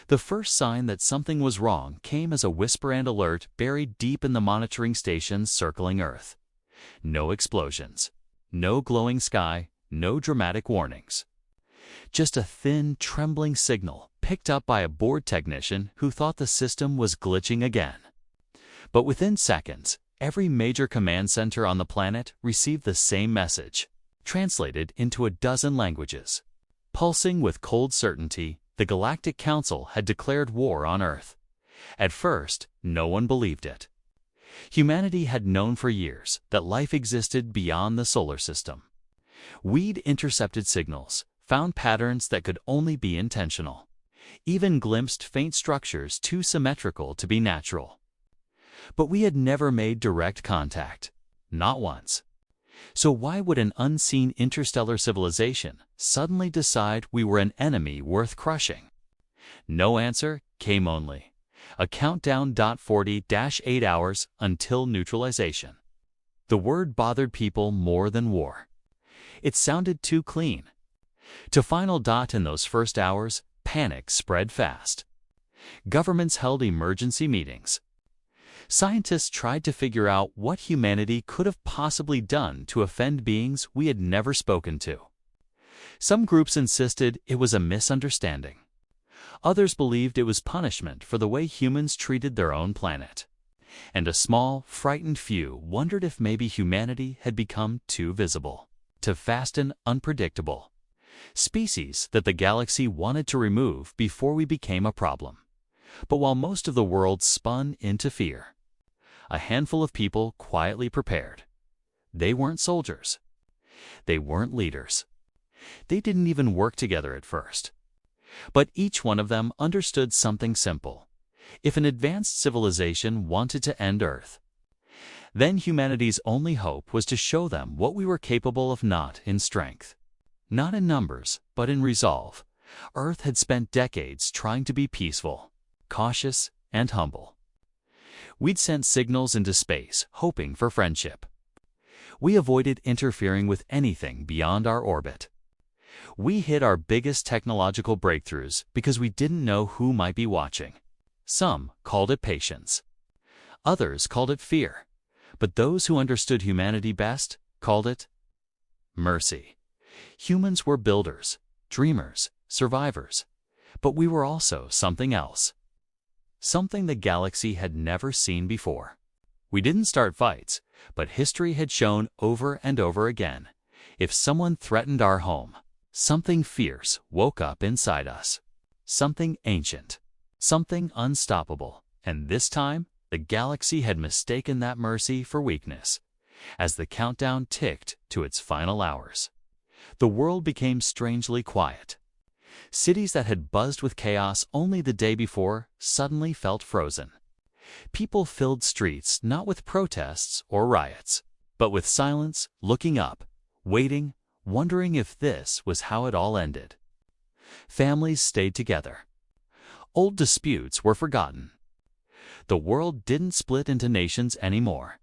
The first sign that something was wrong came as a whisper and alert buried deep in the monitoring stations circling Earth. No explosions, no glowing sky, no dramatic warnings. Just a thin, trembling signal picked up by a bored technician who thought the system was glitching again. But within seconds, every major command center on the planet received the same message, translated into a dozen languages. Pulsing with cold certainty, the Galactic Council had declared war on Earth. At first, no one believed it. Humanity had known for years that life existed beyond the solar system. We'd intercepted signals, found patterns that could only be intentional, even glimpsed faint structures too symmetrical to be natural. But we had never made direct contact, not once. So why would an unseen interstellar civilization suddenly decide we were an enemy worth crushing? No answer came, only a countdown. 40-8 hours until neutralization. The word bothered people more than war. It sounded too clean. To final. In those first hours, panic spread fast. Governments held emergency meetings. Scientists tried to figure out what humanity could have possibly done to offend beings we had never spoken to. Some groups insisted it was a misunderstanding. Others believed it was punishment for the way humans treated their own planet. And a small, frightened few wondered if maybe humanity had become too visible, too fast and unpredictable. Species that the galaxy wanted to remove before we became a problem. But while most of the world spun into fear, a handful of people quietly prepared. They weren't soldiers. They weren't leaders. They didn't even work together at first. But each one of them understood something simple. If an advanced civilization wanted to end Earth, then humanity's only hope was to show them what we were capable of, not in strength, not in numbers, but in resolve. Earth had spent decades trying to be peaceful, cautious, and humble. We'd sent signals into space, hoping for friendship. We avoided interfering with anything beyond our orbit. We hid our biggest technological breakthroughs because we didn't know who might be watching. Some called it patience. Others called it fear. But those who understood humanity best called it mercy. Humans were builders, dreamers, survivors. But we were also something else. Something the galaxy had never seen before. We didn't start fights, but history had shown over and over again, if someone threatened our home, something fierce woke up inside us. Something ancient, something unstoppable. And this time, the galaxy had mistaken that mercy for weakness. As the countdown ticked to its final hours, the world became strangely quiet. Cities that had buzzed with chaos only the day before suddenly felt frozen. People filled streets not with protests or riots, but with silence, looking up, waiting, wondering if this was how it all ended. Families stayed together. Old disputes were forgotten. The world didn't split into nations anymore.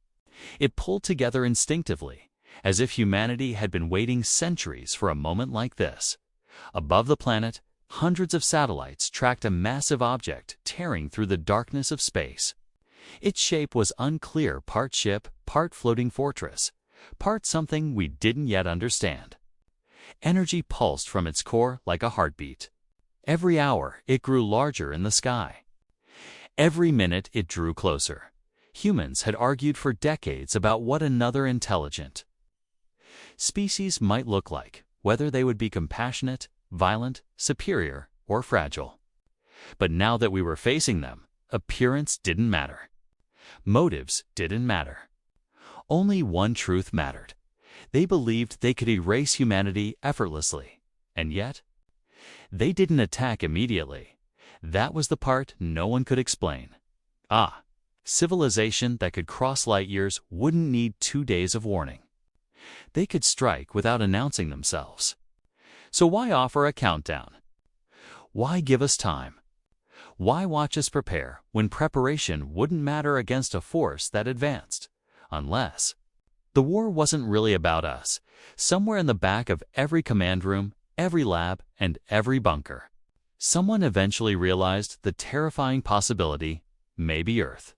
It pulled together instinctively, as if humanity had been waiting centuries for a moment like this. Above the planet, hundreds of satellites tracked a massive object tearing through the darkness of space. Its shape was unclear, part ship, part floating fortress, part something we didn't yet understand. Energy pulsed from its core like a heartbeat. Every hour, it grew larger in the sky. Every minute, it drew closer. Humans had argued for decades about what another intelligent species might look like, whether they would be compassionate, violent, superior, or fragile. But now that we were facing them, appearance didn't matter. Motives didn't matter. Only one truth mattered. They believed they could erase humanity effortlessly. And yet, they didn't attack immediately. That was the part no one could explain. Civilization that could cross light years wouldn't need 2 days of warning. They could strike without announcing themselves. So why offer a countdown? Why give us time? Why watch us prepare when preparation wouldn't matter against a force that advanced? Unless the war wasn't really about us. Somewhere in the back of every command room, every lab, and every bunker, Someone eventually realized the terrifying possibility, maybe Earth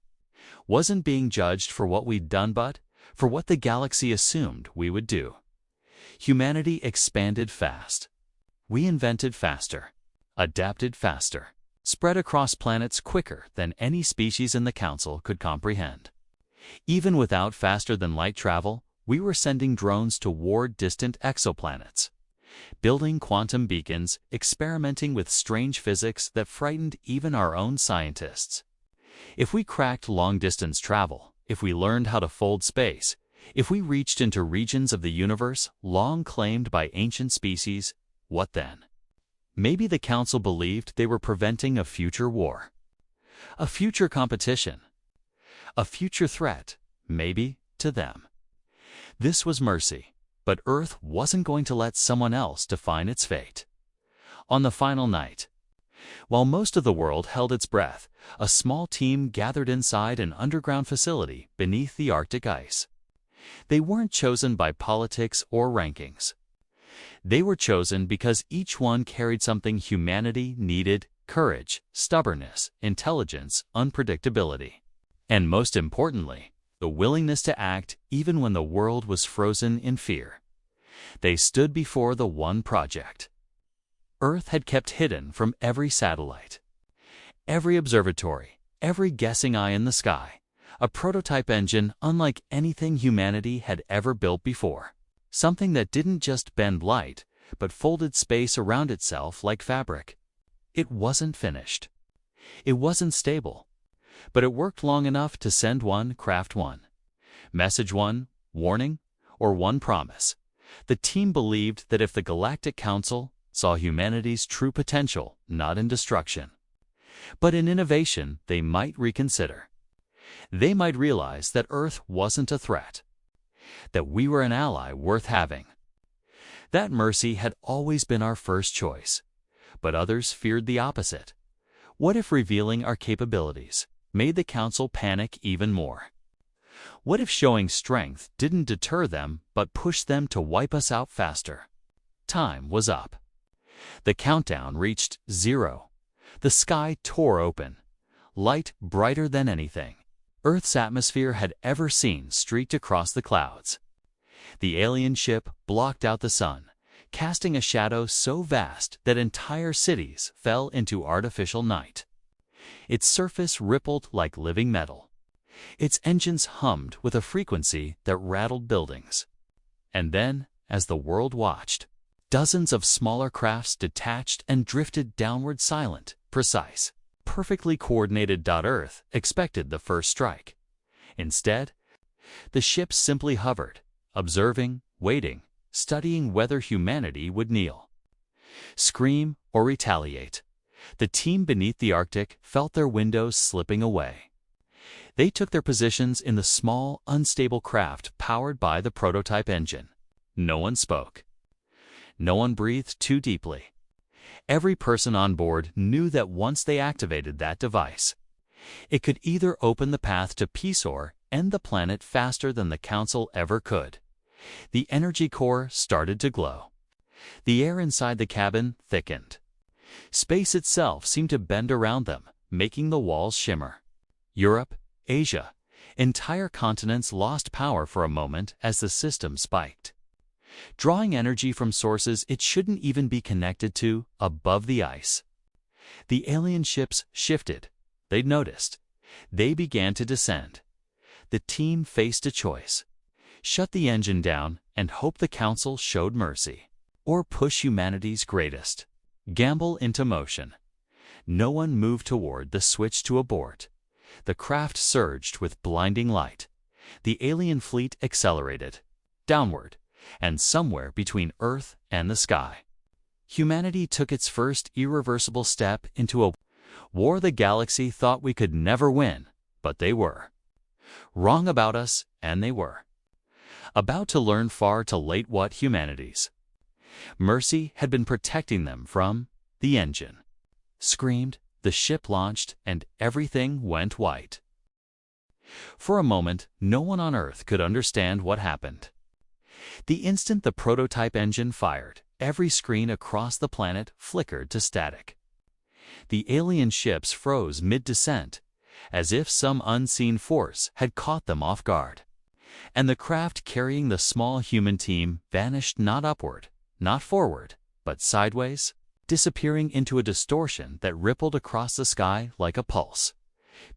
wasn't being judged for what we'd done but for what the galaxy assumed we would do. Humanity expanded fast. We invented faster, adapted faster, spread across planets quicker than any species in the Council could comprehend. Even without faster-than-light travel, we were sending drones toward distant exoplanets, building quantum beacons, experimenting with strange physics that frightened even our own scientists. If we cracked long-distance travel, if we learned how to fold space, if we reached into regions of the universe long claimed by ancient species, what then? Maybe the Council believed they were preventing a future war, a future competition, a future threat, maybe, to them. This was mercy, but Earth wasn't going to let someone else define its fate. On the final night, while most of the world held its breath, a small team gathered inside an underground facility beneath the Arctic ice. They weren't chosen by politics or rankings. They were chosen because each one carried something humanity needed: courage, stubbornness, intelligence, unpredictability. And most importantly, the willingness to act even when the world was frozen in fear. They stood before the one project Earth had kept hidden from every satellite, every observatory, every guessing eye in the sky, a prototype engine unlike anything humanity had ever built before. Something that didn't just bend light, but folded space around itself like fabric. It wasn't finished. It wasn't stable. But it worked long enough to send one, craft one, message one, warning, or one promise. The team believed that if the Galactic Council saw humanity's true potential not in destruction, but in innovation, they might reconsider. They might realize that Earth wasn't a threat, that we were an ally worth having. That mercy had always been our first choice, but others feared the opposite. What if revealing our capabilities made the Council panic even more? What if showing strength didn't deter them but pushed them to wipe us out faster? Time was up. The countdown reached 0. The sky tore open. Light brighter than anything Earth's atmosphere had ever seen streaked across the clouds. The alien ship blocked out the sun, casting a shadow so vast that entire cities fell into artificial night. Its surface rippled like living metal. Its engines hummed with a frequency that rattled buildings. And then, as the world watched, dozens of smaller crafts detached and drifted downward, silent, precise, perfectly coordinated. Earth expected the first strike. Instead, the ships simply hovered, observing, waiting, studying whether humanity would kneel, scream, or retaliate. The team beneath the Arctic felt their windows slipping away. They took their positions in the small, unstable craft powered by the prototype engine. No one spoke. No one breathed too deeply. Every person on board knew that once they activated that device, it could either open the path to peace or end the planet faster than the Council ever could. The energy core started to glow. The air inside the cabin thickened. Space itself seemed to bend around them, making the walls shimmer. Europe, Asia, entire continents lost power for a moment as the system spiked, drawing energy from sources it shouldn't even be connected to above the ice. The alien ships shifted. They'd noticed. They began to descend. The team faced a choice: shut the engine down and hope the Council showed mercy, or push humanity's greatest, gamble into motion. No one moved toward the switch to abort. The craft surged with blinding light. The alien fleet accelerated, downward, and somewhere between Earth and the sky, humanity took its first irreversible step into a war the galaxy thought we could never win, but they were wrong about us, and they were about to learn far too late what humanity's mercy had been protecting them from. The engine screamed, the ship launched, and everything went white. For a moment, no one on Earth could understand what happened. The instant the prototype engine fired, every screen across the planet flickered to static. The alien ships froze mid-descent, as if some unseen force had caught them off guard. And the craft carrying the small human team vanished not upward, not forward, but sideways, disappearing into a distortion that rippled across the sky like a pulse.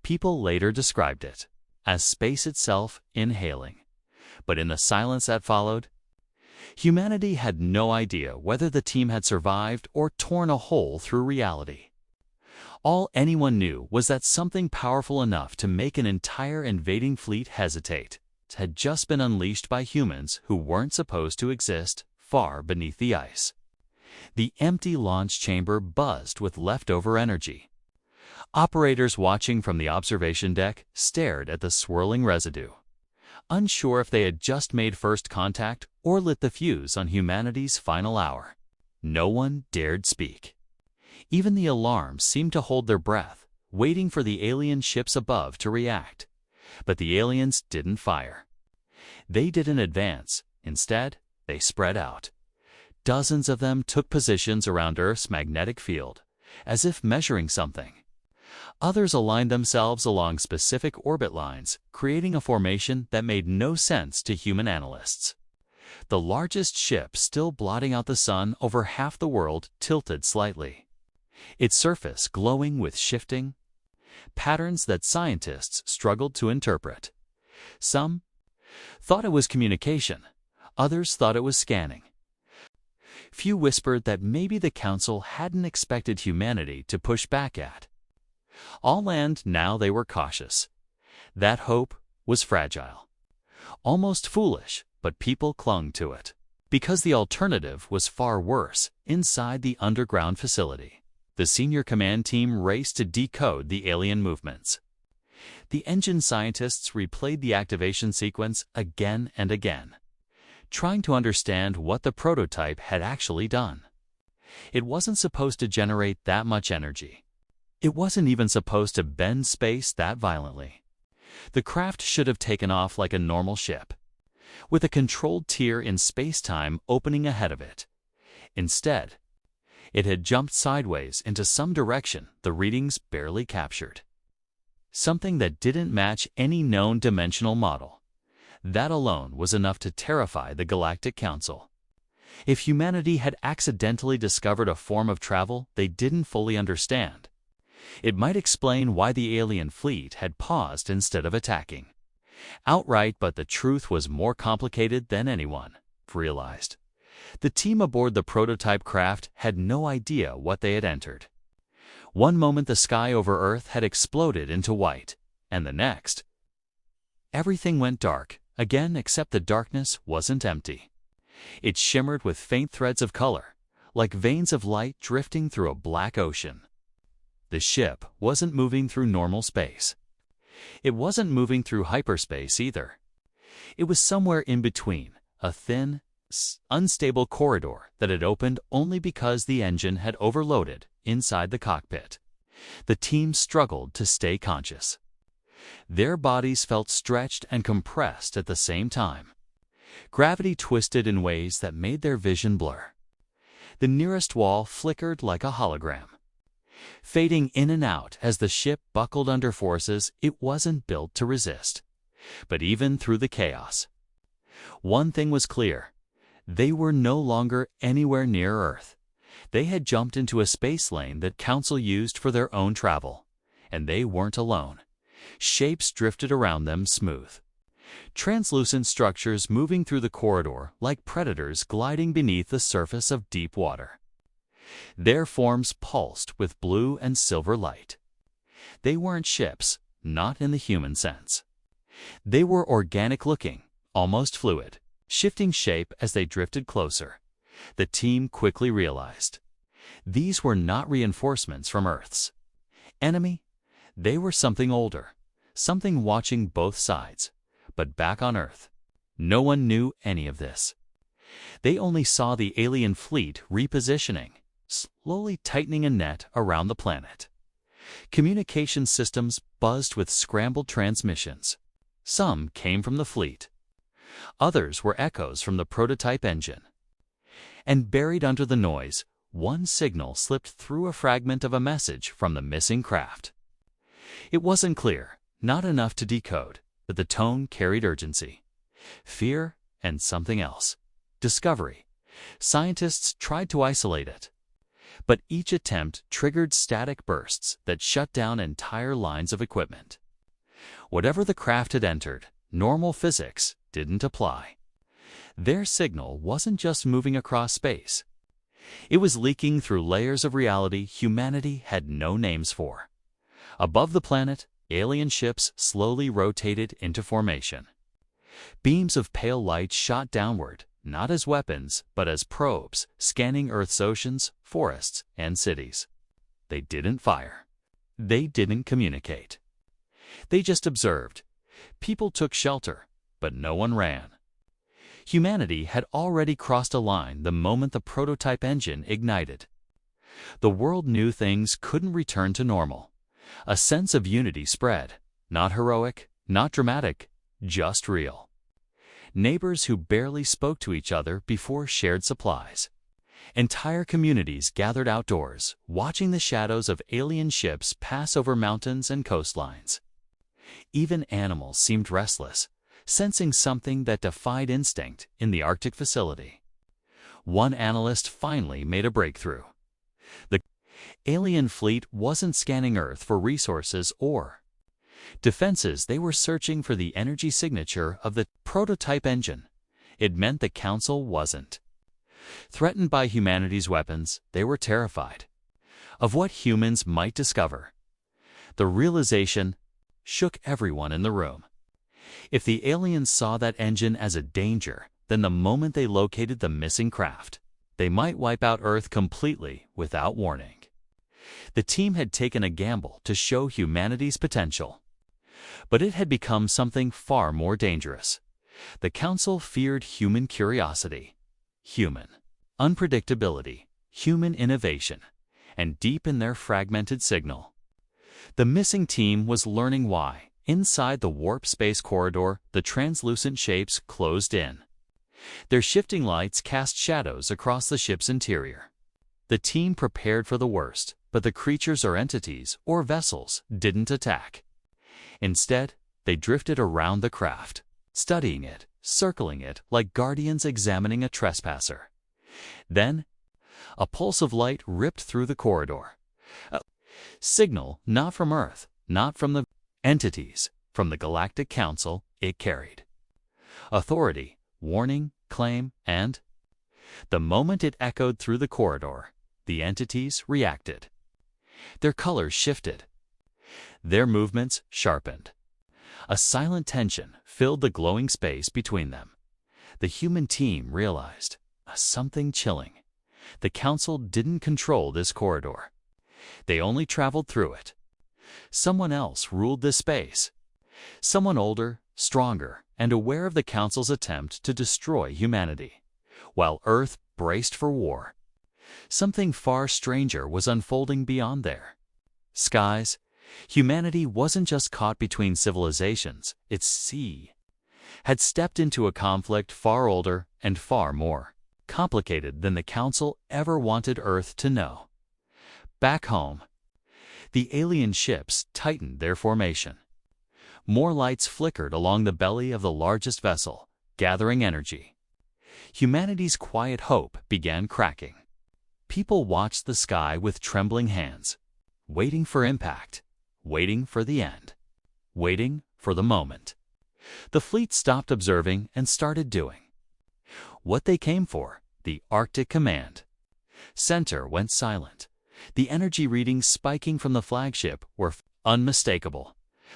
People later described it as space itself inhaling. But in the silence that followed, humanity had no idea whether the team had survived or torn a hole through reality. All anyone knew was that something powerful enough to make an entire invading fleet hesitate had just been unleashed by humans who weren't supposed to exist far beneath the ice. The empty launch chamber buzzed with leftover energy. Operators watching from the observation deck stared at the swirling residue, unsure if they had just made first contact or lit the fuse on humanity's final hour. No one dared speak. Even the alarms seemed to hold their breath, waiting for the alien ships above to react. But the aliens didn't fire. They didn't advance. Instead, they spread out. Dozens of them took positions around Earth's magnetic field, as if measuring something. Others aligned themselves along specific orbit lines, creating a formation that made no sense to human analysts. The largest ship, still blotting out the sun over half the world, tilted slightly, its surface glowing with shifting patterns that scientists struggled to interpret. Some thought it was communication, others thought it was scanning. Few whispered that maybe the Council hadn't expected humanity to push back at all land. Now they were cautious. That hope was fragile, almost foolish, but people clung to it, because the alternative was far worse. Inside the underground facility, the senior command team raced to decode the alien movements. The engine scientists replayed the activation sequence again and again, trying to understand what the prototype had actually done. It wasn't supposed to generate that much energy. It wasn't even supposed to bend space that violently. The craft should have taken off like a normal ship, with a controlled tier in space-time opening ahead of it. Instead, it had jumped sideways into some direction the readings barely captured. Something that didn't match any known dimensional model. That alone was enough to terrify the Galactic Council. If humanity had accidentally discovered a form of travel they didn't fully understand, it might explain why the alien fleet had paused instead of attacking outright. But the truth was more complicated than anyone realized. The team aboard the prototype craft had no idea what they had entered. One moment the sky over Earth had exploded into white, and the next, everything went dark again, except the darkness wasn't empty. It shimmered with faint threads of color, like veins of light drifting through a black ocean. The ship wasn't moving through normal space. It wasn't moving through hyperspace either. It was somewhere in between, a thin, unstable corridor that had opened only because the engine had overloaded inside the cockpit. The team struggled to stay conscious. Their bodies felt stretched and compressed at the same time. Gravity twisted in ways that made their vision blur. The nearest wall flickered like a hologram, fading in and out as the ship buckled under forces it wasn't built to resist. But even through the chaos, one thing was clear. They were no longer anywhere near Earth. They had jumped into a space lane that Council used for their own travel. And they weren't alone. Shapes drifted around them smooth. Translucent structures moving through the corridor like predators gliding beneath the surface of deep water. Their forms pulsed with blue and silver light. They weren't ships, not in the human sense. They were organic-looking, almost fluid, shifting shape as they drifted closer. The team quickly realized these were not reinforcements from Earth's enemy. They were something older, something watching both sides. But back on Earth, no one knew any of this. They only saw the alien fleet repositioning, slowly tightening a net around the planet. Communication systems buzzed with scrambled transmissions. Some came from the fleet. Others were echoes from the prototype engine. And buried under the noise one signal slipped through a fragment of a message from the missing craft. It wasn't clear, not enough to decode, but the tone carried urgency, fear, and something else. Discovery. Scientists tried to isolate it, but each attempt triggered static bursts that shut down entire lines of equipment. Whatever the craft had entered, normal physics didn't apply. Their signal wasn't just moving across space. It was leaking through layers of reality humanity had no names for. Above the planet, alien ships slowly rotated into formation. Beams of pale light shot downward, not as weapons, but as probes, scanning Earth's oceans, forests, and cities. They didn't fire. They didn't communicate. They just observed. People took shelter, but no one ran. Humanity had already crossed a line the moment the prototype engine ignited. The world knew things couldn't return to normal. A sense of unity spread, not heroic, not dramatic, just real. Neighbors who barely spoke to each other before shared supplies. Entire communities gathered outdoors, watching the shadows of alien ships pass over mountains and coastlines. Even animals seemed restless, sensing something that defied instinct in the Arctic facility. One analyst finally made a breakthrough. The alien fleet wasn't scanning Earth for resources or defenses. They were searching for the energy signature of the prototype engine. It meant the Council wasn't threatened by humanity's weapons. They were terrified of what humans might discover. The realization shook everyone in the room. If the aliens saw that engine as a danger, then the moment they located the missing craft, they might wipe out Earth completely without warning. The team had taken a gamble to show humanity's potential, but it had become something far more dangerous. The Council feared human curiosity, human unpredictability, human innovation, and deep in their fragmented signal, the missing team was learning why. Inside the warp space corridor, the translucent shapes closed in. Their shifting lights cast shadows across the ship's interior. The team prepared for the worst, but the creatures or entities or vessels didn't attack. Instead, they drifted around the craft, studying it, circling it like guardians examining a trespasser. Then, a pulse of light ripped through the corridor. A signal not from Earth, not from the entities, from the Galactic Council. It carried authority, warning, claim, and the moment it echoed through the corridor, the entities reacted. Their colors shifted. Their movements sharpened. A silent tension filled the glowing space between them. The human team realized something chilling. The Council didn't control this corridor. They only traveled through it. Someone else ruled this space. Someone older, stronger, and aware of the Council's attempt to destroy humanity. While Earth braced for war, something far stranger was unfolding beyond their skies. Humanity wasn't just caught between civilizations, its sea had stepped into a conflict far older and far more complicated than the Council ever wanted Earth to know. Back home, the alien ships tightened their formation. More lights flickered along the belly of the largest vessel, gathering energy. Humanity's quiet hope began cracking. People watched the sky with trembling hands, waiting for impact, waiting for the end, waiting for the moment. The fleet stopped observing and started doing what they came for. The Arctic Command Center went silent. The energy readings spiking from the flagship were unmistakable.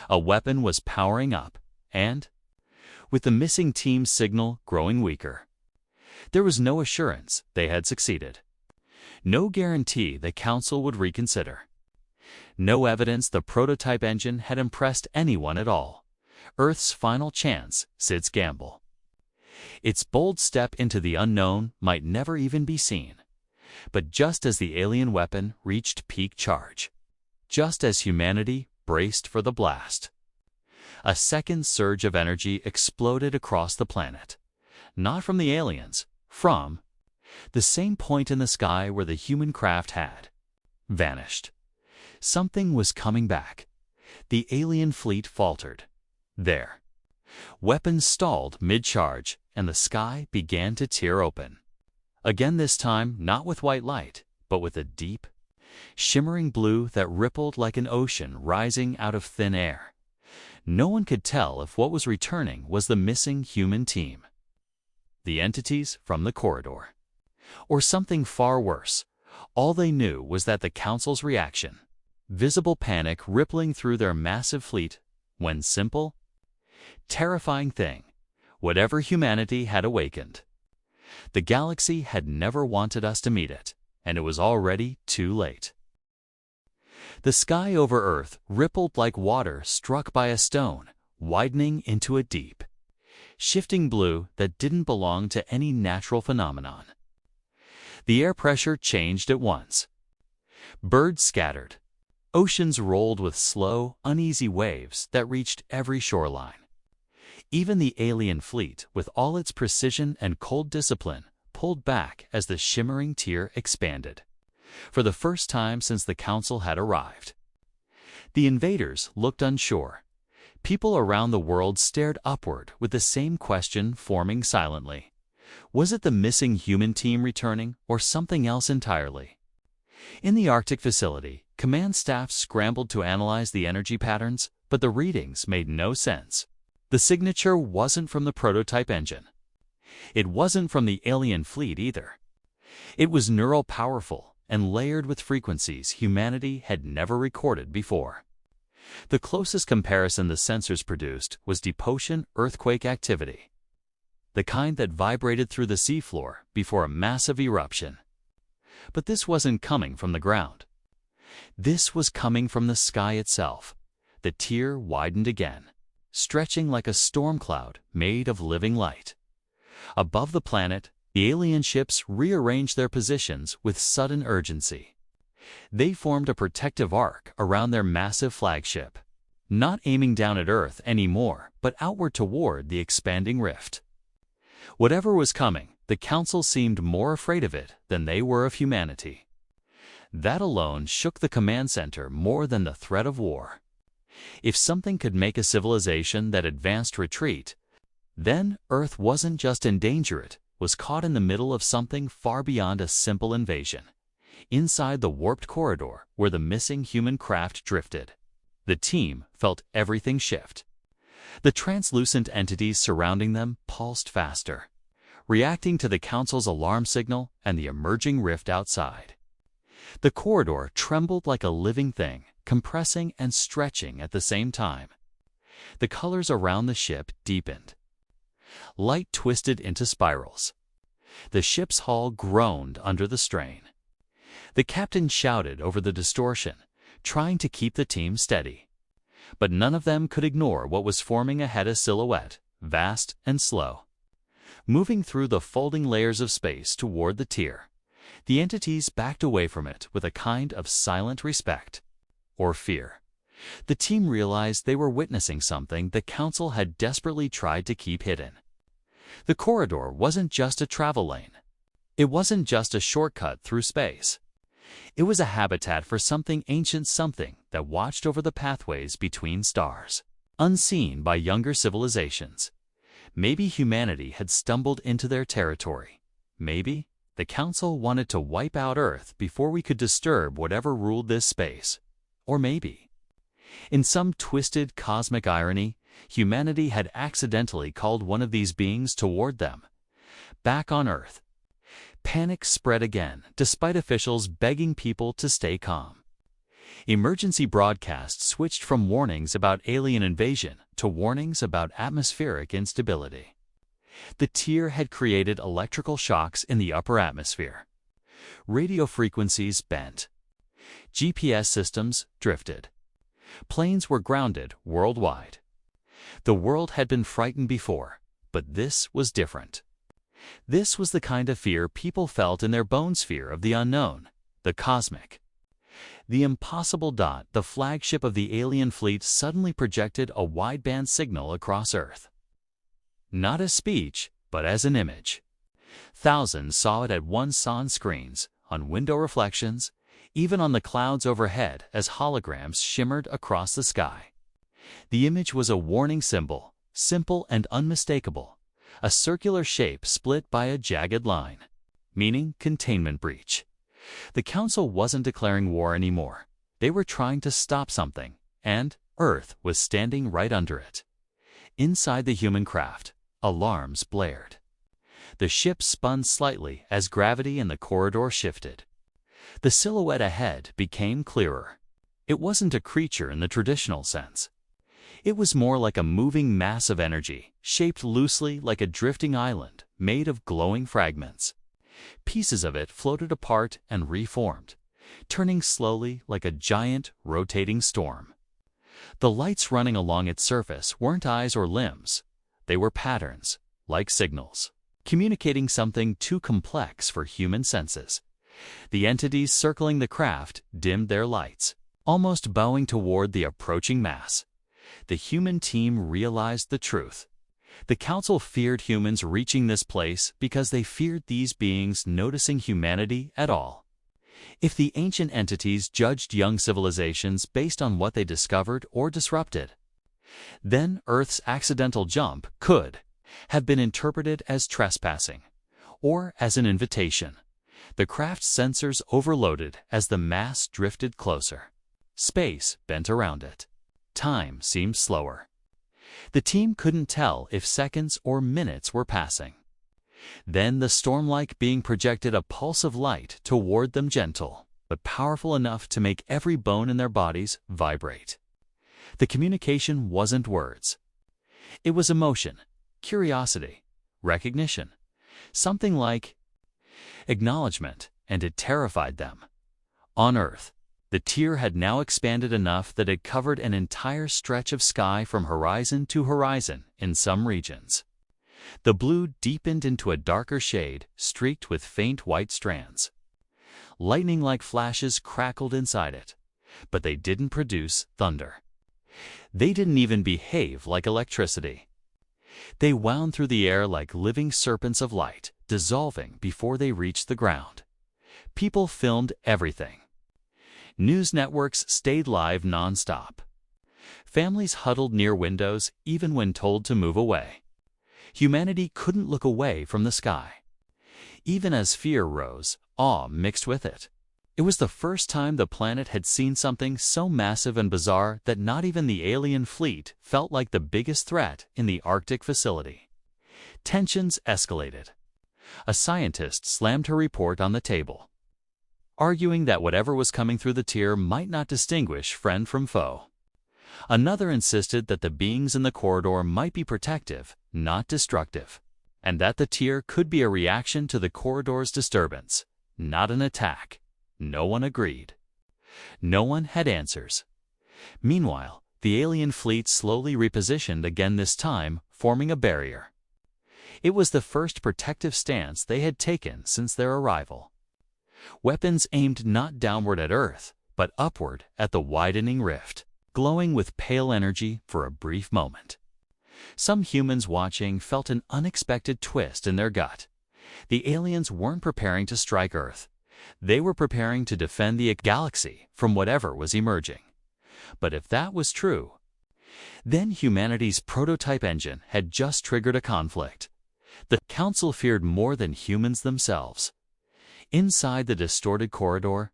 A weapon was powering up, and, with the missing team's signal growing weaker, there was no assurance they had succeeded. No guarantee the Council would reconsider. No evidence the prototype engine had impressed anyone at all. Earth's final chance, Sid's gamble. Its bold step into the unknown might never even be seen. But just as the alien weapon reached peak charge, just as humanity braced for the blast, a second surge of energy exploded across the planet. Not from the aliens, from The same point in the sky where the human craft had vanished. Something was coming back. The alien fleet faltered. There. Weapons stalled mid-charge, and the sky began to tear open. Again this time, not with white light, but with a deep, shimmering blue that rippled like an ocean rising out of thin air. No one could tell if what was returning was the missing human team, the entities from the corridor, or something far worse. All they knew was that the Council's reaction, visible panic rippling through their massive fleet, when simple, terrifying thing, whatever humanity had awakened. The galaxy had never wanted us to meet it, and it was already too late. The sky over Earth rippled like water struck by a stone, widening into a deep, shifting blue that didn't belong to any natural phenomenon. The air pressure changed at once. Birds scattered. Oceans rolled with slow, uneasy waves that reached every shoreline. Even the alien fleet, with all its precision and cold discipline, pulled back as the shimmering tier expanded. For the first time since the Council had arrived. The invaders looked unsure. People around the world stared upward with the same question forming silently. Was it the missing human team returning, or something else entirely? In the Arctic facility, command staff scrambled to analyze the energy patterns, but the readings made no sense. The signature wasn't from the prototype engine. It wasn't from the alien fleet either. It was neural powerful and layered with frequencies humanity had never recorded before. The closest comparison the sensors produced was deep ocean earthquake activity, the kind that vibrated through the seafloor before a massive eruption. But this wasn't coming from the ground. This was coming from the sky itself. The tier widened again, stretching like a storm cloud made of living light. Above the planet, the alien ships rearranged their positions with sudden urgency. They formed a protective arc around their massive flagship, not aiming down at Earth anymore, but outward toward the expanding rift. Whatever was coming, the Council seemed more afraid of it than they were of humanity. That alone shook the command center more than the threat of war. If something could make a civilization that advanced retreat, then Earth wasn't just in danger, it was caught in the middle of something far beyond a simple invasion. Inside the warped corridor where the missing human craft drifted, the team felt everything shift. The translucent entities surrounding them pulsed faster, reacting to the Council's alarm signal and the emerging rift outside. The corridor trembled like a living thing, compressing and stretching at the same time. The colors around the ship deepened. Light twisted into spirals. The ship's hull groaned under the strain. The captain shouted over the distortion, trying to keep the team steady. But none of them could ignore what was forming ahead, a silhouette, vast and slow. Moving through the folding layers of space toward the tier, the entities backed away from it with a kind of silent respect, or fear. The team realized they were witnessing something the Council had desperately tried to keep hidden. The corridor wasn't just a travel lane. It wasn't just a shortcut through space. It was a habitat for something ancient, something that watched over the pathways between stars, unseen by younger civilizations. Maybe humanity had stumbled into their territory. Maybe the Council wanted to wipe out Earth before we could disturb whatever ruled this space. Or maybe, in some twisted cosmic irony, humanity had accidentally called one of these beings toward them. Back on Earth, panic spread again, despite officials begging people to stay calm. Emergency broadcasts switched from warnings about alien invasion to warnings about atmospheric instability. The tier had created electrical shocks in the upper atmosphere. Radio frequencies bent. GPS systems drifted. Planes were grounded worldwide. The world had been frightened before, but this was different. This was the kind of fear people felt in their bones, fear of the unknown, the cosmic. The impossible. The flagship of the alien fleet suddenly projected a wideband signal across Earth. Not as speech, but as an image. Thousands saw it at once on screens, on window reflections, even on the clouds overhead as holograms shimmered across the sky. The image was a warning symbol, simple and unmistakable, a circular shape split by a jagged line, meaning containment breach. The Council wasn't declaring war anymore. They were trying to stop something, and Earth was standing right under it. Inside the human craft, alarms blared. The ship spun slightly as gravity in the corridor shifted. The silhouette ahead became clearer. It wasn't a creature in the traditional sense. It was more like a moving mass of energy, shaped loosely like a drifting island made of glowing fragments. Pieces of it floated apart and reformed, turning slowly like a giant, rotating storm. The lights running along its surface weren't eyes or limbs. They were patterns, like signals, communicating something too complex for human senses. The entities circling the craft dimmed their lights, almost bowing toward the approaching mass. The human team realized the truth. The Council feared humans reaching this place because they feared these beings noticing humanity at all. If the ancient entities judged young civilizations based on what they discovered or disrupted, then Earth's accidental jump could have been interpreted as trespassing or as an invitation. The craft's sensors overloaded as the mass drifted closer. Space bent around it. Time seemed slower. The team couldn't tell if seconds or minutes were passing. Then the storm-like being projected a pulse of light toward them, gentle, but powerful enough to make every bone in their bodies vibrate. The communication wasn't words. It was emotion, curiosity, recognition, something like acknowledgement, and it terrified them. On Earth, the tier had now expanded enough that it covered an entire stretch of sky from horizon to horizon in some regions. The blue deepened into a darker shade, streaked with faint white strands. Lightning-like flashes crackled inside it, but they didn't produce thunder. They didn't even behave like electricity. They wound through the air like living serpents of light, dissolving before they reached the ground. People filmed everything. News networks stayed live non-stop. Families huddled near windows even when told to move away. Humanity couldn't look away from the sky. Even as fear rose, awe mixed with it. It was the first time the planet had seen something so massive and bizarre that not even the alien fleet felt like the biggest threat in the Arctic facility. Tensions escalated. A scientist slammed her report on the table, arguing that whatever was coming through the tier might not distinguish friend from foe. Another insisted that the beings in the corridor might be protective, not destructive, and that the tier could be a reaction to the corridor's disturbance, not an attack. No one agreed. No one had answers. Meanwhile, the alien fleet slowly repositioned again, this time forming a barrier. It was the first protective stance they had taken since their arrival. Weapons aimed not downward at Earth, but upward at the widening rift, glowing with pale energy for a brief moment. Some humans watching felt an unexpected twist in their gut. The aliens weren't preparing to strike Earth. They were preparing to defend the galaxy from whatever was emerging. But if that was true, then humanity's prototype engine had just triggered a conflict. The Council feared more than humans themselves. Inside the distorted corridor,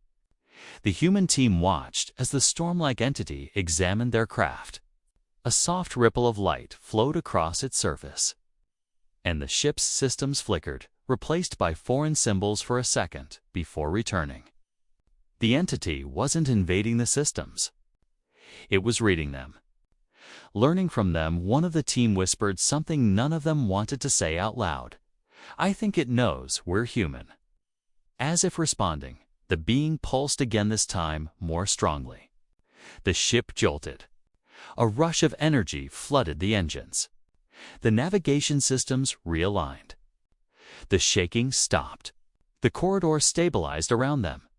the human team watched as the storm-like entity examined their craft. A soft ripple of light flowed across its surface, and the ship's systems flickered, replaced by foreign symbols for a second before returning. The entity wasn't invading the systems. It was reading them. Learning from them, one of the team whispered something none of them wanted to say out loud. "I think it knows we're human." As if responding, the being pulsed again, this time more strongly. The ship jolted. A rush of energy flooded the engines. The navigation systems realigned. The shaking stopped. The corridor stabilized around them.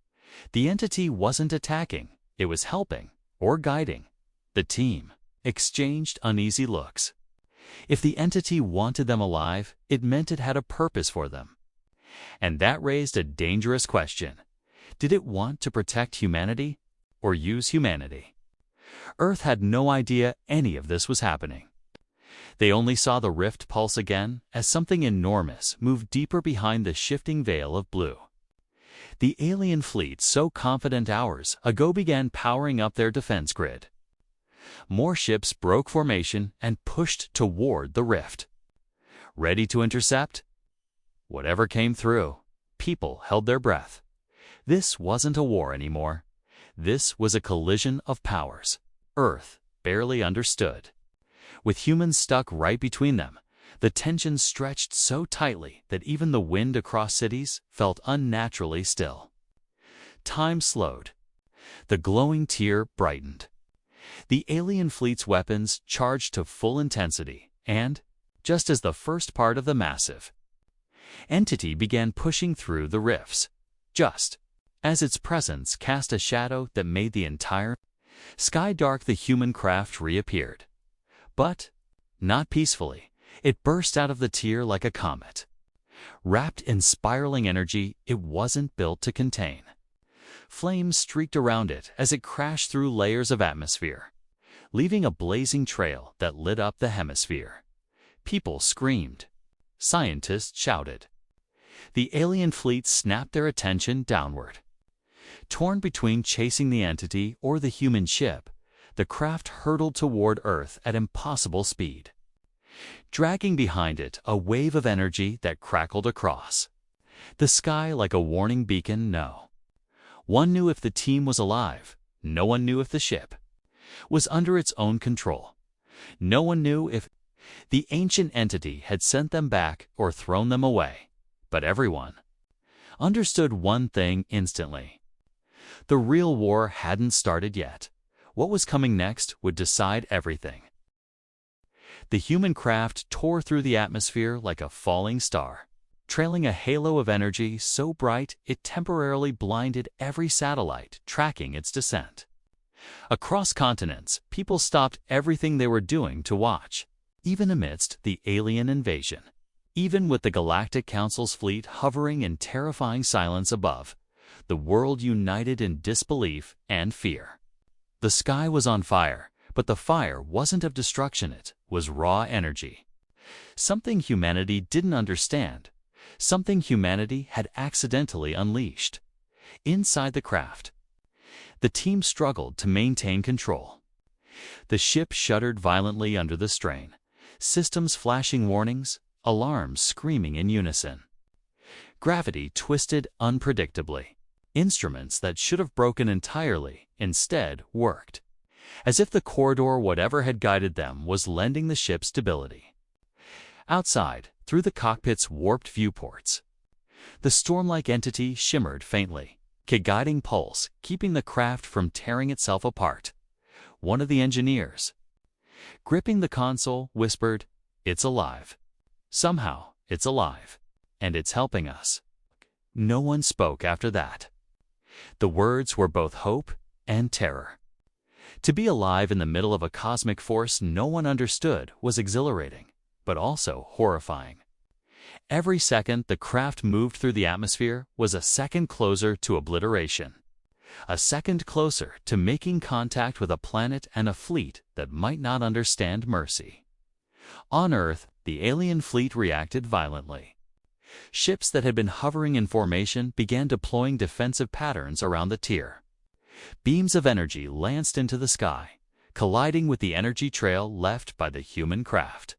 The entity wasn't attacking, it was helping or guiding. The team exchanged uneasy looks. If the entity wanted them alive, it meant it had a purpose for them. And that raised a dangerous question. Did it want to protect humanity or use humanity? Earth had no idea any of this was happening. They only saw the rift pulse again as something enormous moved deeper behind the shifting veil of blue. The alien fleet, so confident hours ago, began powering up their defense grid. More ships broke formation and pushed toward the rift. Ready to intercept? Whatever came through, people held their breath. This wasn't a war anymore. This was a collision of powers Earth barely understood. With humans stuck right between them, the tension stretched so tightly that even the wind across cities felt unnaturally still. Time slowed. The glowing tier brightened. The alien fleet's weapons charged to full intensity, and, just as the first part of the massive entity began pushing through the rifts, just as its presence cast a shadow that made the entire sky dark, the human craft reappeared. But not peacefully. It burst out of the tier like a comet. Wrapped in spiraling energy it wasn't built to contain. Flames streaked around it as it crashed through layers of atmosphere, leaving a blazing trail that lit up the hemisphere. People screamed. Scientists shouted. The alien fleet snapped their attention downward. Torn between chasing the entity or the human ship, the craft hurtled toward Earth at impossible speed, dragging behind it a wave of energy that crackled across the sky like a warning beacon. No one knew if the team was alive. No one knew if the ship was under its own control. No one knew if the ancient entity had sent them back or thrown them away. But everyone understood one thing instantly. The real war hadn't started yet. What was coming next would decide everything. The human craft tore through the atmosphere like a falling star, trailing a halo of energy so bright it temporarily blinded every satellite tracking its descent. Across continents, people stopped everything they were doing to watch, even amidst the alien invasion. Even with the Galactic Council's fleet hovering in terrifying silence above, the world united in disbelief and fear. The sky was on fire, but the fire wasn't of destruction, it was raw energy. Something humanity didn't understand, something humanity had accidentally unleashed. Inside the craft, the team struggled to maintain control. The ship shuddered violently under the strain, systems flashing warnings, alarms screaming in unison. Gravity twisted unpredictably. Instruments that should have broken entirely instead worked, as if the corridor, whatever had guided them, was lending the ship stability. Outside, through the cockpit's warped viewports, the storm-like entity shimmered faintly, a guiding pulse keeping the craft from tearing itself apart. One of the engineers, gripping the console, whispered, "It's alive. Somehow, it's alive. And it's helping us." No one spoke after that. The words were both hope and terror. To be alive in the middle of a cosmic force no one understood was exhilarating, but also horrifying. Every second the craft moved through the atmosphere was a second closer to obliteration, a second closer to making contact with a planet and a fleet that might not understand mercy. On Earth, the alien fleet reacted violently. Ships that had been hovering in formation began deploying defensive patterns around the tier. Beams of energy lanced into the sky, colliding with the energy trail left by the human craft.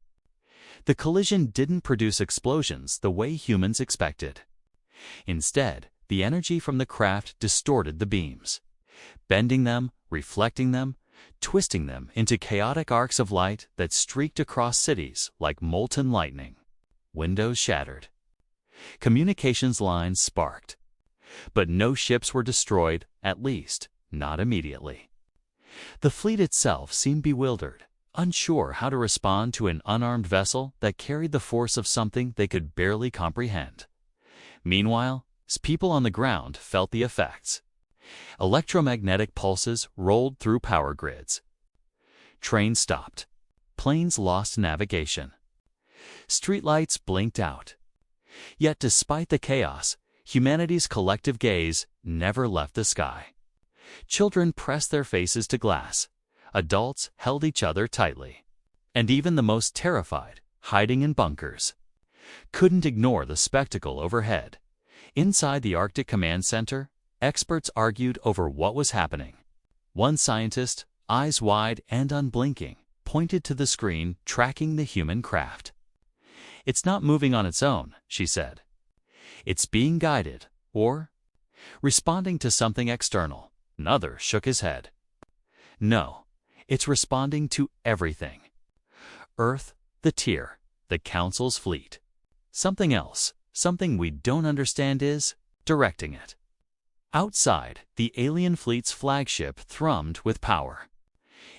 The collision didn't produce explosions the way humans expected. Instead, the energy from the craft distorted the beams, bending them, reflecting them, twisting them into chaotic arcs of light that streaked across cities like molten lightning. Windows shattered. Communications lines sparked. But no ships were destroyed, at least, not immediately. The fleet itself seemed bewildered, unsure how to respond to an unarmed vessel that carried the force of something they could barely comprehend. Meanwhile, people on the ground felt the effects. Electromagnetic pulses rolled through power grids. Trains stopped. Planes lost navigation. Streetlights blinked out. Yet despite the chaos, humanity's collective gaze never left the sky. Children pressed their faces to glass, adults held each other tightly, and even the most terrified, hiding in bunkers, couldn't ignore the spectacle overhead. Inside the Arctic Command Center, experts argued over what was happening. One scientist, eyes wide and unblinking, pointed to the screen tracking the human craft. "It's not moving on its own," she said. "It's being guided, or responding to something external." Another shook his head. "No, it's responding to everything. Earth, the tier, the Council's fleet. Something else, something we don't understand is directing it." Outside, the alien fleet's flagship thrummed with power.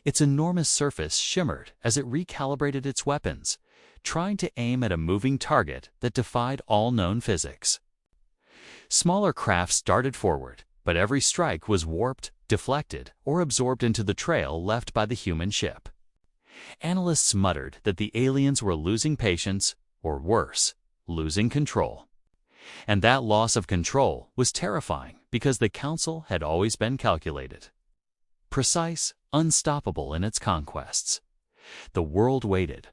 Its enormous surface shimmered as it recalibrated its weapons, trying to aim at a moving target that defied all known physics. Smaller crafts darted forward, but every strike was warped, deflected, or absorbed into the trail left by the human ship. Analysts muttered that the aliens were losing patience, or worse, losing control. And that loss of control was terrifying because the Council had always been calculated, precise, unstoppable in its conquests. The world waited,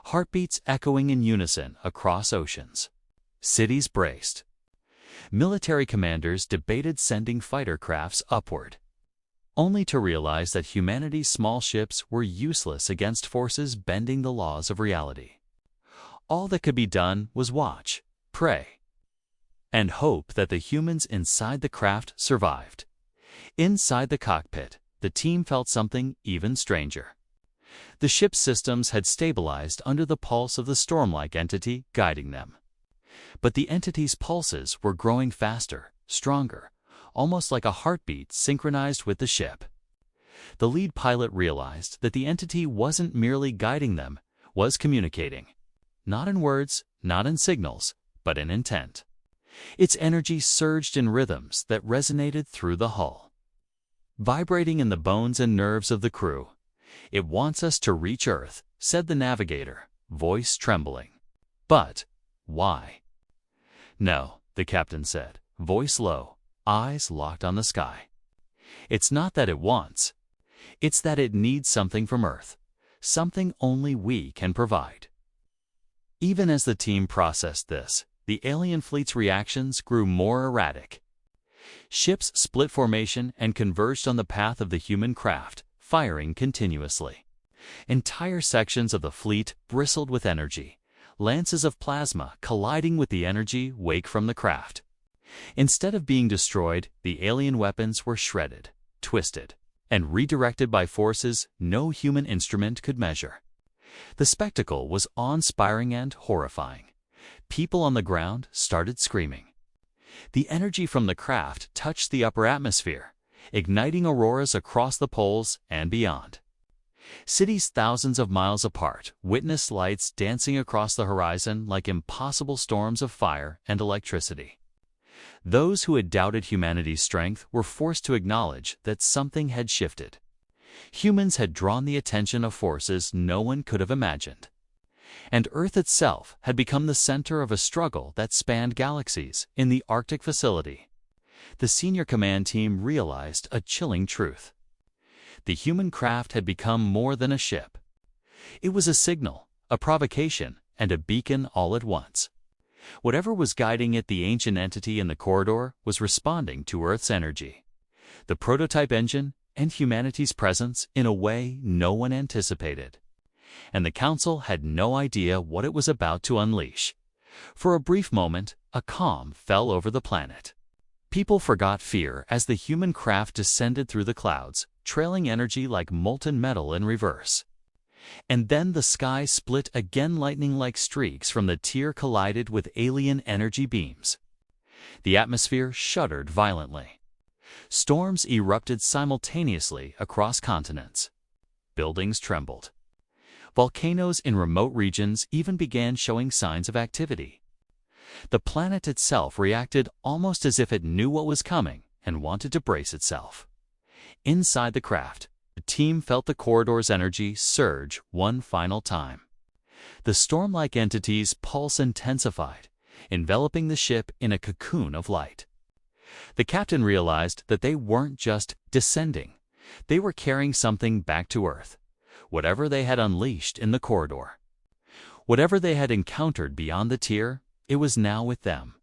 heartbeats echoing in unison across oceans. Cities braced. Military commanders debated sending fighter crafts upward, only to realize that humanity's small ships were useless against forces bending the laws of reality. All that could be done was watch, pray, and hope that the humans inside the craft survived. Inside the cockpit, the team felt something even stranger. The ship's systems had stabilized under the pulse of the storm-like entity guiding them. But the entity's pulses were growing faster, stronger, almost like a heartbeat synchronized with the ship. The lead pilot realized that the entity wasn't merely guiding them, was communicating. Not in words, not in signals, but in intent. Its energy surged in rhythms that resonated through the hull, vibrating in the bones and nerves of the crew. "It wants us to reach Earth," said the navigator, voice trembling. "But why?" "No," the captain said, voice low, eyes locked on the sky. "It's not that it wants. It's that it needs something from Earth, something only we can provide." Even as the team processed this, the alien fleet's reactions grew more erratic. Ships split formation and converged on the path of the human craft, firing continuously. Entire sections of the fleet bristled with energy, lances of plasma colliding with the energy wake from the craft. Instead of being destroyed, the alien weapons were shredded, twisted, and redirected by forces no human instrument could measure. The spectacle was awe-inspiring and horrifying. People on the ground started screaming. The energy from the craft touched the upper atmosphere, igniting auroras across the poles and beyond. Cities thousands of miles apart witnessed lights dancing across the horizon like impossible storms of fire and electricity. Those who had doubted humanity's strength were forced to acknowledge that something had shifted. Humans had drawn the attention of forces no one could have imagined. And Earth itself had become the center of a struggle that spanned galaxies in the Arctic facility. The senior command team realized a chilling truth. The human craft had become more than a ship. It was a signal, a provocation, and a beacon all at once. Whatever was guiding it, the ancient entity in the corridor, was responding to Earth's energy, the prototype engine, and humanity's presence in a way no one anticipated. And the Council had no idea what it was about to unleash. For a brief moment, a calm fell over the planet. People forgot fear as the human craft descended through the clouds, trailing energy like molten metal in reverse. And then the sky split again, lightning-like streaks from the tier collided with alien energy beams. The atmosphere shuddered violently. Storms erupted simultaneously across continents. Buildings trembled. Volcanoes in remote regions even began showing signs of activity. The planet itself reacted almost as if it knew what was coming and wanted to brace itself. Inside the craft, the team felt the corridor's energy surge one final time. The storm-like entity's pulse intensified, enveloping the ship in a cocoon of light. The captain realized that they weren't just descending. They were carrying something back to Earth, whatever they had unleashed in the corridor. Whatever they had encountered beyond the tier, it was now with them,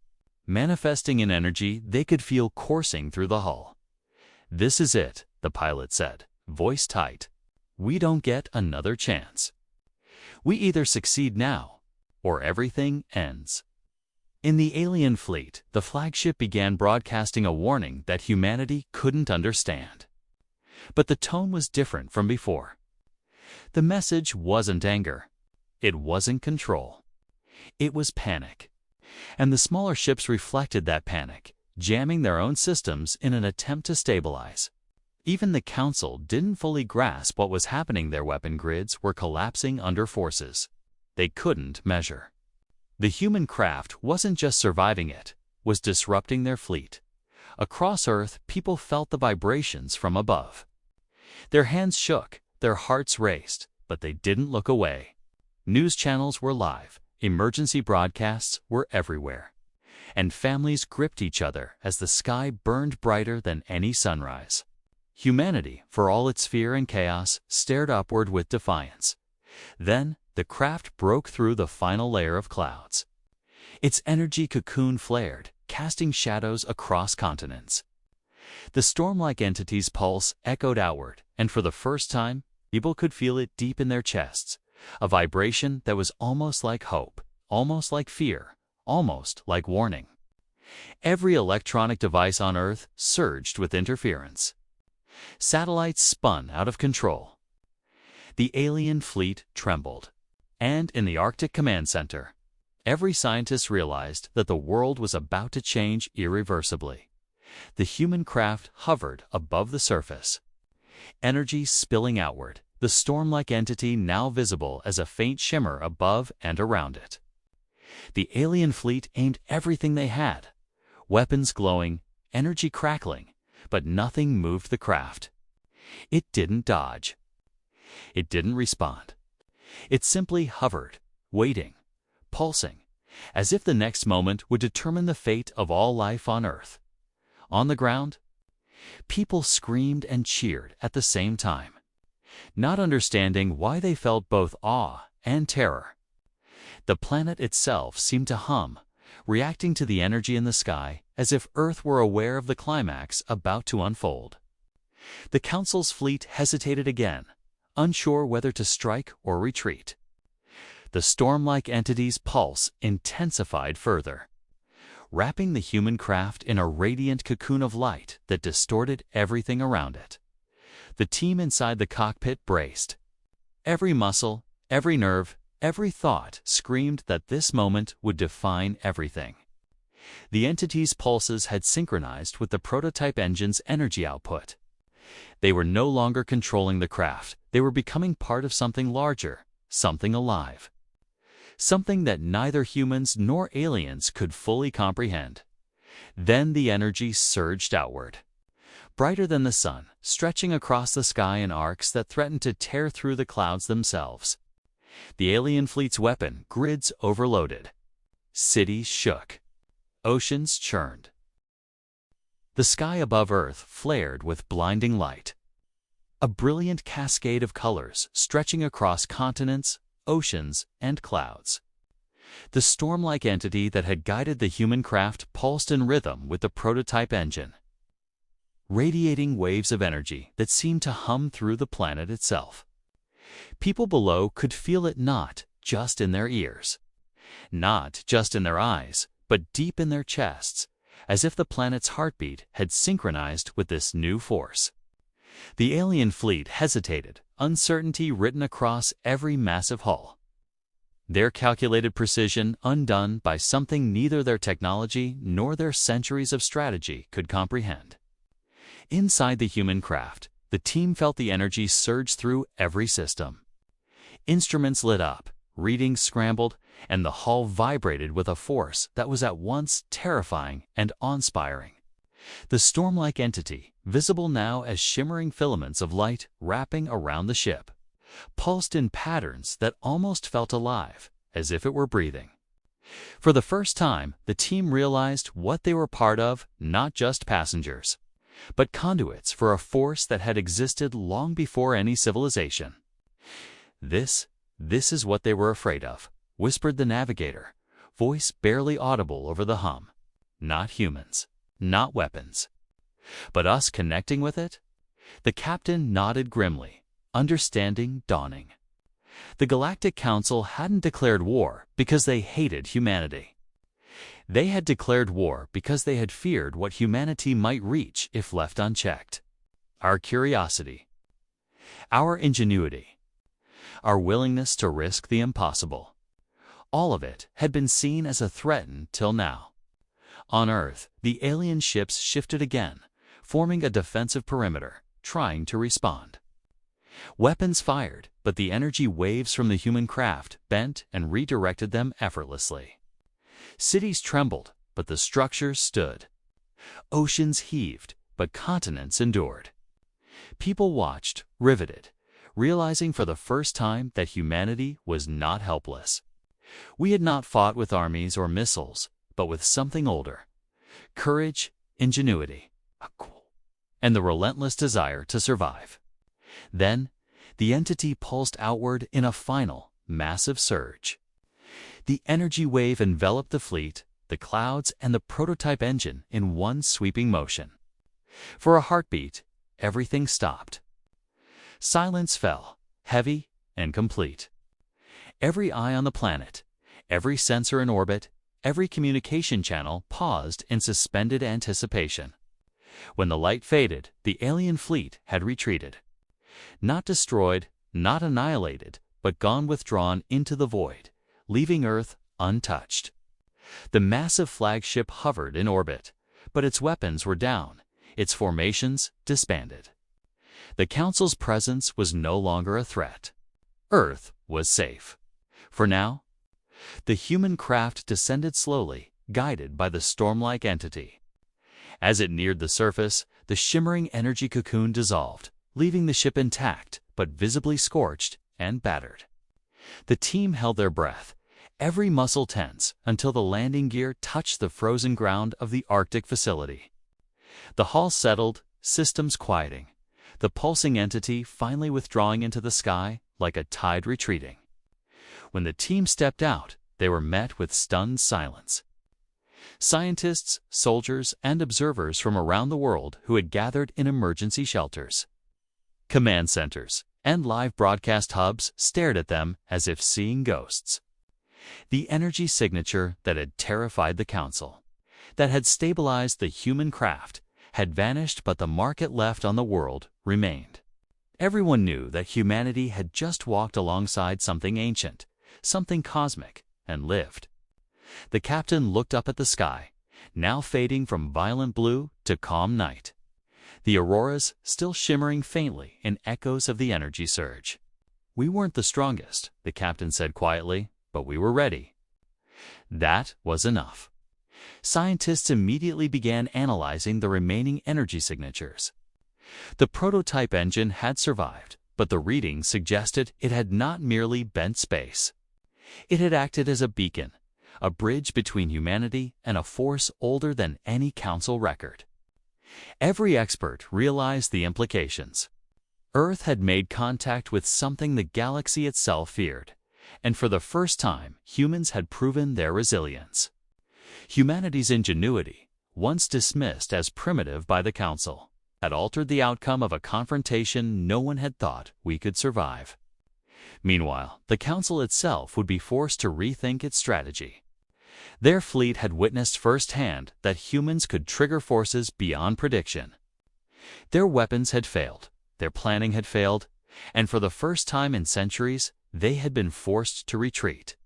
manifesting in energy they could feel coursing through the hull. "This is it," the pilot said, voice tight. "We don't get another chance. We either succeed now, or everything ends." In the alien fleet, the flagship began broadcasting a warning that humanity couldn't understand. But the tone was different from before. The message wasn't anger. It wasn't control. It was panic. And the smaller ships reflected that panic, jamming their own systems in an attempt to stabilize. Even the Council didn't fully grasp what was happening. Their weapon grids were collapsing under forces they couldn't measure. The human craft wasn't just surviving, it was disrupting their fleet. Across Earth, people felt the vibrations from above. Their hands shook, their hearts raced, but they didn't look away. News channels were live, emergency broadcasts were everywhere, and families gripped each other as the sky burned brighter than any sunrise. Humanity, for all its fear and chaos, stared upward with defiance. Then, the craft broke through the final layer of clouds. Its energy cocoon flared, casting shadows across continents. The storm-like entity's pulse echoed outward, and for the first time, people could feel it deep in their chests, a vibration that was almost like hope, almost like fear, almost like warning. Every electronic device on Earth surged with interference. Satellites spun out of control. The alien fleet trembled. And in the Arctic Command Center, every scientist realized that the world was about to change irreversibly. The human craft hovered above the surface, energy spilling outward, the storm-like entity now visible as a faint shimmer above and around it. The alien fleet aimed everything they had, weapons glowing, energy crackling, but nothing moved the craft. It didn't dodge. It didn't respond. It simply hovered, waiting, pulsing, as if the next moment would determine the fate of all life on Earth. On the ground, people screamed and cheered at the same time, not understanding why they felt both awe and terror. The planet itself seemed to hum, reacting to the energy in the sky as if Earth were aware of the climax about to unfold. The Council's fleet hesitated again, unsure whether to strike or retreat. The storm-like entity's pulse intensified further, wrapping the human craft in a radiant cocoon of light that distorted everything around it. The team inside the cockpit braced. Every muscle, every nerve, every thought screamed that this moment would define everything. The entity's pulses had synchronized with the prototype engine's energy output. They were no longer controlling the craft. They were becoming part of something larger, something alive. Something that neither humans nor aliens could fully comprehend. Then the energy surged outward, brighter than the sun, stretching across the sky in arcs that threatened to tear through the clouds themselves. The alien fleet's weapon grids overloaded. Cities shook. Oceans churned. The sky above Earth flared with blinding light. A brilliant cascade of colors stretching across continents, oceans, and clouds. The storm-like entity that had guided the human craft pulsed in rhythm with the prototype engine, radiating waves of energy that seemed to hum through the planet itself. People below could feel it not just in their ears, not just in their eyes, but deep in their chests, as if the planet's heartbeat had synchronized with this new force. The alien fleet hesitated, uncertainty written across every massive hull. Their calculated precision undone by something neither their technology nor their centuries of strategy could comprehend. Inside the human craft, the team felt the energy surge through every system. Instruments lit up, readings scrambled, and the hull vibrated with a force that was at once terrifying and awe-inspiring. The storm-like entity, visible now as shimmering filaments of light wrapping around the ship, pulsed in patterns that almost felt alive, as if it were breathing. For the first time, the team realized what they were part of, not just passengers, but conduits for a force that had existed long before any civilization. This is what they were afraid of, whispered the navigator, voice barely audible over the hum. Not humans, not weapons, but us connecting with it? The captain nodded grimly, understanding dawning. The Galactic Council hadn't declared war because they hated humanity. They had declared war because they had feared what humanity might reach if left unchecked. Our curiosity, our ingenuity, our willingness to risk the impossible. All of it had been seen as a threat till now. On Earth, the alien ships shifted again, forming a defensive perimeter, trying to respond. Weapons fired, but the energy waves from the human craft bent and redirected them effortlessly. Cities trembled, but the structures stood. Oceans heaved, but continents endured. People watched, riveted, realizing for the first time that humanity was not helpless. We had not fought with armies or missiles, but with something older: courage, ingenuity, and the relentless desire to survive. Then, the entity pulsed outward in a final, massive surge. The energy wave enveloped the fleet, the clouds, and the prototype engine in one sweeping motion. For a heartbeat, everything stopped. Silence fell, heavy and complete. Every eye on the planet, every sensor in orbit, every communication channel paused in suspended anticipation. When the light faded, the alien fleet had retreated. Not destroyed, not annihilated, but gone withdrawn into the void, leaving Earth untouched. The massive flagship hovered in orbit, but its weapons were down, its formations disbanded. The Council's presence was no longer a threat. Earth was safe. For now, the human craft descended slowly, guided by the storm-like entity. As it neared the surface, the shimmering energy cocoon dissolved, leaving the ship intact, but visibly scorched and battered. The team held their breath, every muscle tense, until the landing gear touched the frozen ground of the Arctic facility. The hull settled, systems quieting, the pulsing entity finally withdrawing into the sky like a tide retreating. When the team stepped out, they were met with stunned silence. Scientists, soldiers, and observers from around the world who had gathered in emergency shelters, command centers, and live broadcast hubs stared at them as if seeing ghosts. The energy signature that had terrified the Council, that had stabilized the human craft, had vanished, but the mark it left on the world remained. Everyone knew that humanity had just walked alongside something ancient, something cosmic, and lived. The captain looked up at the sky, now fading from violent blue to calm night. The auroras still shimmering faintly in echoes of the energy surge. "We weren't the strongest," the captain said quietly, "but we were ready." That was enough. Scientists immediately began analyzing the remaining energy signatures. The prototype engine had survived, but the readings suggested it had not merely bent space. It had acted as a beacon, a bridge between humanity and a force older than any Council record. Every expert realized the implications. Earth had made contact with something the galaxy itself feared, and for the first time, humans had proven their resilience. Humanity's ingenuity, once dismissed as primitive by the Council, had altered the outcome of a confrontation no one had thought we could survive. Meanwhile, the Council itself would be forced to rethink its strategy. Their fleet had witnessed firsthand that humans could trigger forces beyond prediction. Their weapons had failed, their planning had failed, and for the first time in centuries, they had been forced to retreat.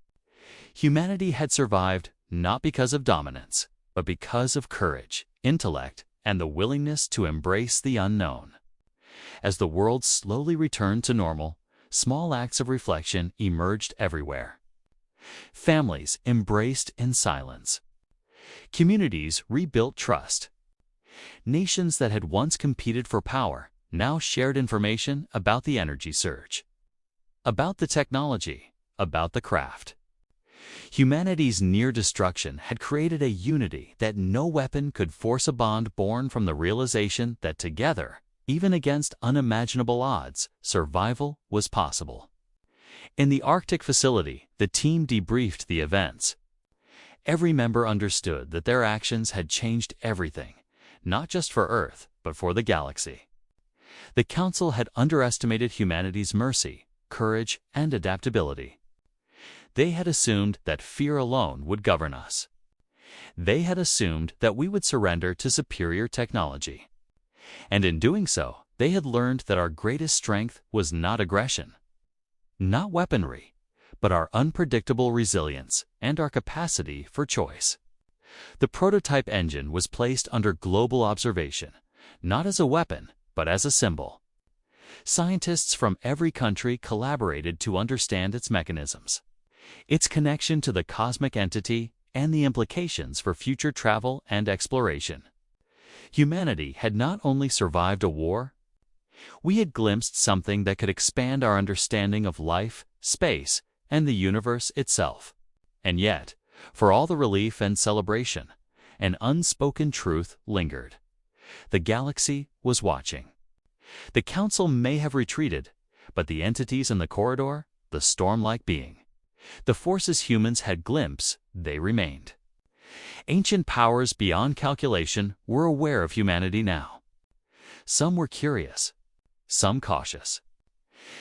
Humanity had survived not because of dominance, but because of courage, intellect, and the willingness to embrace the unknown. As the world slowly returned to normal, small acts of reflection emerged everywhere. Families embraced in silence. Communities rebuilt trust. Nations that had once competed for power now shared information about the energy surge, about the technology, about the craft. Humanity's near destruction had created a unity that no weapon could force, a bond born from the realization that together, even against unimaginable odds, survival was possible. In the Arctic facility, the team debriefed the events. Every member understood that their actions had changed everything, not just for Earth, but for the galaxy. The Council had underestimated humanity's mercy, courage, and adaptability. They had assumed that fear alone would govern us. They had assumed that we would surrender to superior technology. And in doing so, they had learned that our greatest strength was not aggression, not weaponry, but our unpredictable resilience and our capacity for choice. The prototype engine was placed under global observation, not as a weapon, but as a symbol. Scientists from every country collaborated to understand its mechanisms, its connection to the cosmic entity, and the implications for future travel and exploration. Humanity had not only survived a war, we had glimpsed something that could expand our understanding of life, space, and the universe itself. And yet, for all the relief and celebration, an unspoken truth lingered. The galaxy was watching. The Council may have retreated, but the entities in the corridor, the storm-like being, the forces humans had glimpsed, they remained. Ancient powers beyond calculation were aware of humanity now. Some were curious, some cautious,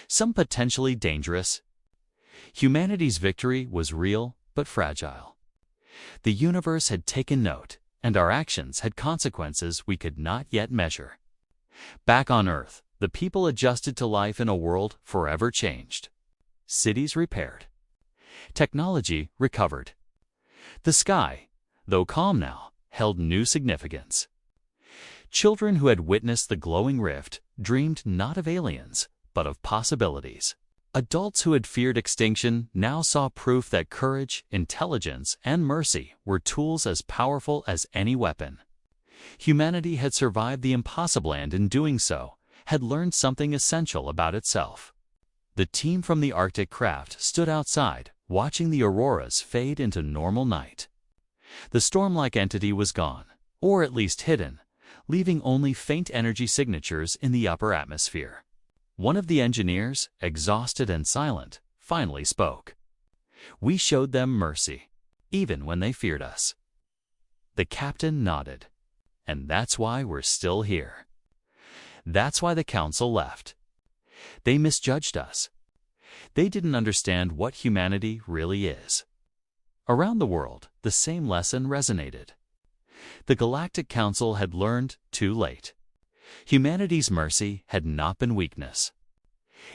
some potentially dangerous. Humanity's victory was real but fragile. The universe had taken note, and our actions had consequences we could not yet measure. Back on Earth, the people adjusted to life in a world forever changed. Cities repaired. Technology recovered. The sky, though calm now, held new significance. Children who had witnessed the glowing rift dreamed not of aliens, but of possibilities. Adults who had feared extinction now saw proof that courage, intelligence, and mercy were tools as powerful as any weapon. Humanity had survived the impossible and, in doing so, had learned something essential about itself. The team from the Arctic craft stood outside, watching the auroras fade into normal night. The storm-like entity was gone, or at least hidden, leaving only faint energy signatures in the upper atmosphere. One of the engineers, exhausted and silent, finally spoke. "We showed them mercy, even when they feared us." The captain nodded. "And that's why we're still here. That's why the Council left. They misjudged us. They didn't understand what humanity really is." Around the world, the same lesson resonated. The Galactic Council had learned too late. Humanity's mercy had not been weakness.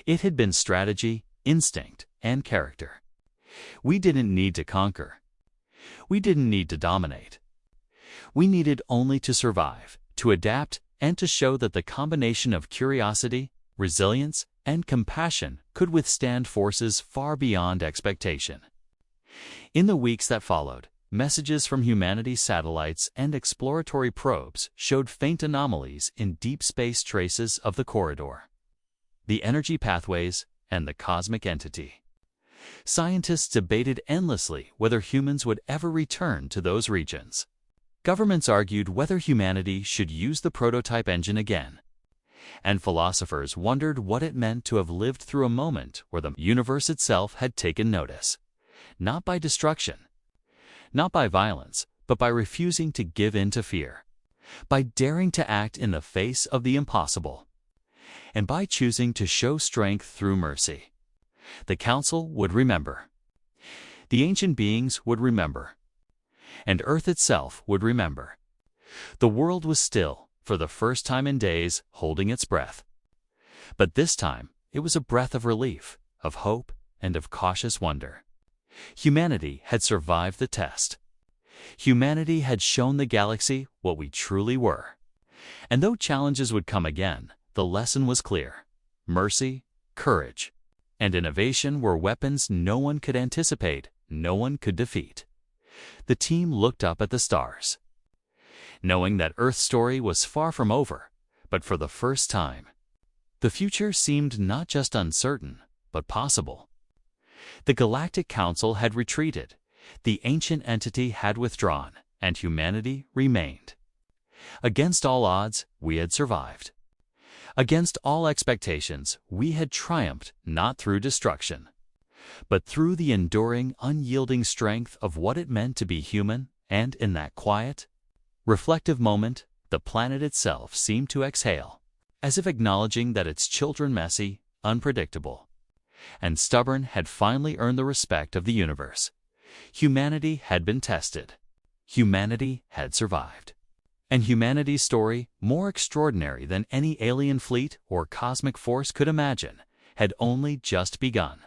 It had been strategy, instinct, and character. We didn't need to conquer. We didn't need to dominate. We needed only to survive, to adapt, and to show that the combination of curiosity, resilience, and compassion could withstand forces far beyond expectation. In the weeks that followed, messages from humanity's satellites and exploratory probes showed faint anomalies in deep space traces of the corridor, the energy pathways, and the cosmic entity. Scientists debated endlessly whether humans would ever return to those regions. Governments argued whether humanity should use the prototype engine again. And philosophers wondered what it meant to have lived through a moment where the universe itself had taken notice, not by destruction, not by violence, but by refusing to give in to fear, by daring to act in the face of the impossible, and by choosing to show strength through mercy. The Council would remember. The ancient beings would remember. And Earth itself would remember. The world was still, for the first time in days, holding its breath. But this time, it was a breath of relief, of hope, and of cautious wonder. Humanity had survived the test. Humanity had shown the galaxy what we truly were. And though challenges would come again, the lesson was clear. Mercy, courage, and innovation were weapons no one could anticipate, no one could defeat. The team looked up at the stars, knowing that Earth's story was far from over, but for the first time, the future seemed not just uncertain, but possible. The Galactic Council had retreated, the ancient entity had withdrawn, and humanity remained. Against all odds, we had survived. Against all expectations, we had triumphed not through destruction, but through the enduring, unyielding strength of what it meant to be human, and in that quiet, reflective moment, the planet itself seemed to exhale, as if acknowledging that its children messy, unpredictable, and stubborn had finally earned the respect of the universe. Humanity had been tested. Humanity had survived. And humanity's story, more extraordinary than any alien fleet or cosmic force could imagine, had only just begun.